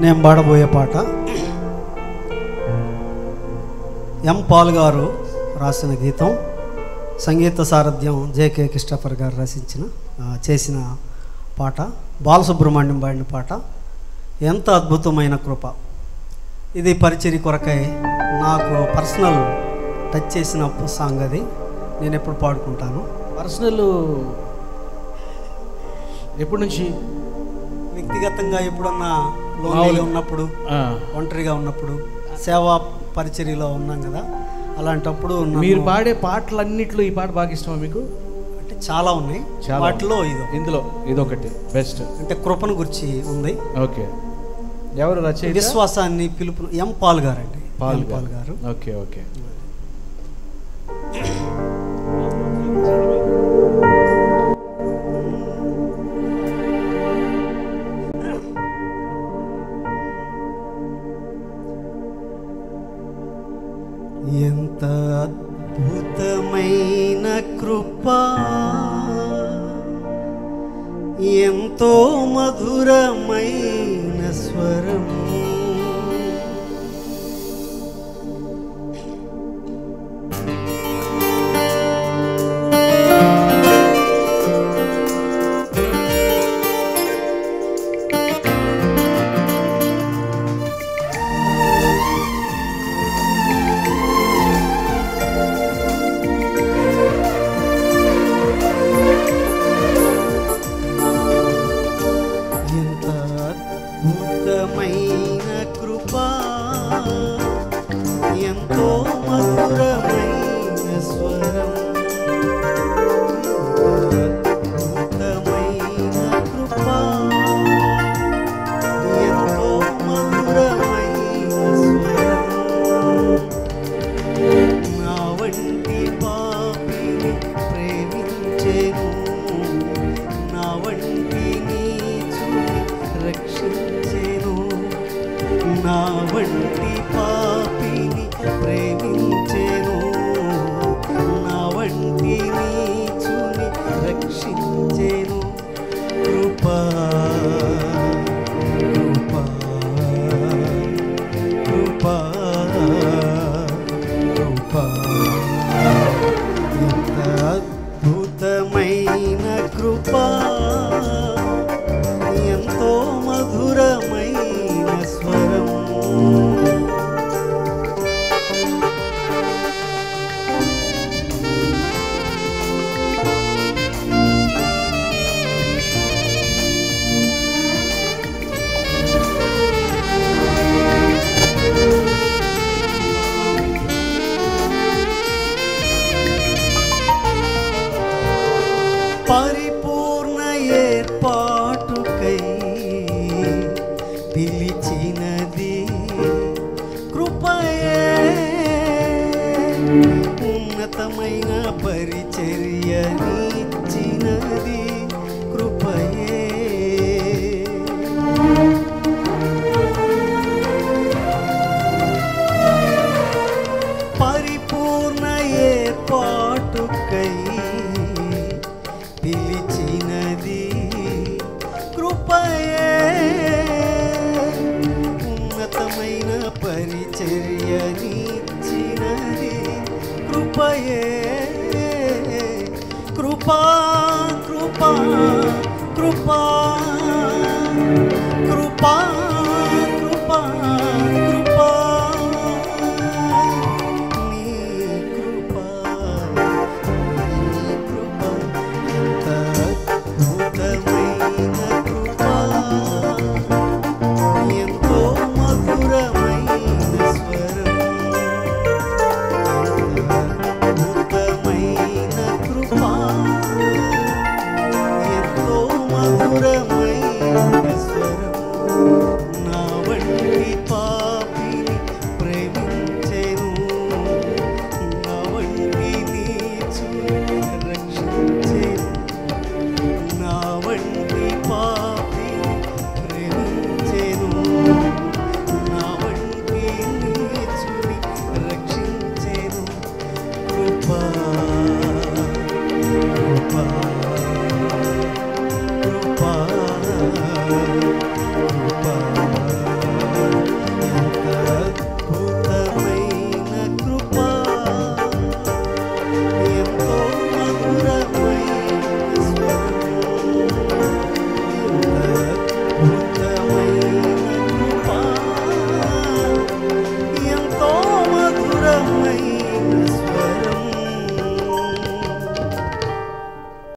నేను పాడబోయే పాట ఎం పాల్ గారు రాసిన గీతం, సంగీత సారథ్యం జేకే క్రిస్టఫర్ గారు చేసిన పాట, బాలసుబ్రహ్మణ్యం పాడిన పాట ఎంత అద్భుతమైన కృప. ఇది పరిచర్య కొరకై నాకు పర్సనల్ టచ్ చేసిన సాంగ్. అది నేను ఎప్పుడు పాడుకుంటాను. పర్సనల్ ఎప్పటి నుంచి? వ్యక్తిగతంగా ఎప్పుడన్నా లోన్లీగా ఉన్నప్పుడు, ఒంటరిగా ఉన్నప్పుడు, సేవా పరిచర్యలో ఉన్నాం కదా, అలాంటప్పుడు మీరు పాడే పాటలన్నిట్లో ఈ పాట బాగా ఇష్టమా మీకు? అంటే చాలా ఉన్నాయి వాటిలో, ఇందులో ఇదొకటి బెస్ట్. అంటే కృపను గురించి ఉంది. ఓకే, ఎవరు రచయిత? విశ్వాసాన్ని పిలుపు ఎం పాల్ గారు అండి. పాల్ గారు. Okay okay. ఎంత అద్భుతమైన కృప, ఎంతో మధురమైన స్వరం, అద్భుతమైన కృప, ఎంతో మధురమైన స్వరం, అద్భుతమైన కృప, ఎంతో మధురమైన స్వరం, నా వంటి పాపిని ప్రేమించెను, నా వంటి నీచుని రక్షించెను, నా వంటి పాపిని ప్రేమించెను, నా వంటి నీచుని రక్షించెను. కృపా కృపా కృపా కృపా, ఎంత అద్భుతమైన కృపా, ఎంతో మధురమైన స్వరం. పరిపూర్ణ ఏర్పాటుకై పిలిచినది కృపయే, ఉన్నతమైన పరిచర్యనిచ్చినది కృపయే, పరిపూర్ణ ఏర్పాటుకై పిలిచినది కృపయే, ఉన్నతమైన పరిచర్యనిచ్చినది కృపయే. కృపా కృపా కృపా కృపా